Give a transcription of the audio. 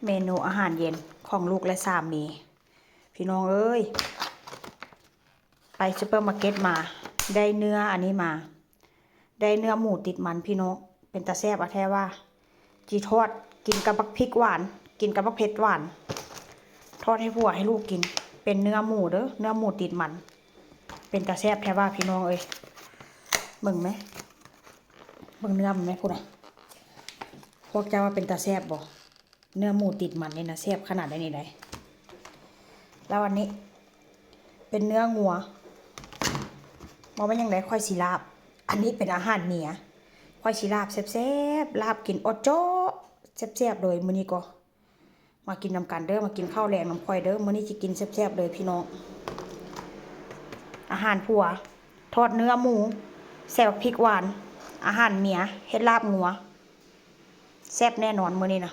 เมนูอาหารเย็นของลูกและสามีพี่น้องเอ้ยไปซูเปอร์มาร์เก็ตมาได้เนื้ออันนี้มาได้เนื้อหมูติดมันพี่น้องเป็นตาแซ่บอะแท้ว่าจีทอดกินกับบักพริกหวานกินกับบักเผ็ดหวานทอดให้ผัวให้ลูกกินเป็นเนื้อหมูเด้อเนื้อหมูติดมันเป็นตาแซ่บแท้ว่าพี่น้องเอ้ยเบิ่งไหมเบิ่งเนื้อมันไหมพูดอะพวกเจ้าว่าเป็นตาแซ่บบ่เนื้อหมูติดมันนี่นะแซ่บขนาดไหนนี่ได้แล้ววันนี้เป็นเนื้องัวมองเป็นยังไงค่อยสิลาบอันนี้เป็นอาหารเหนือค่อยสิลาบแซ่บๆลาบกินอดโจ๊ะแซ่บๆเลยมื้อนี้ก็มากินน้ำกันเด้อมากินข้าวแรงน้ำค่อยเด้อมื้อนี้สิกินแซ่บๆเลยพี่น้องอาหารผัวทอดเนื้อหมูแซ่บพริกหวานอาหารเมียเฮ็ดลาบงัวแซ่บแน่นอนมื้อนี้นะ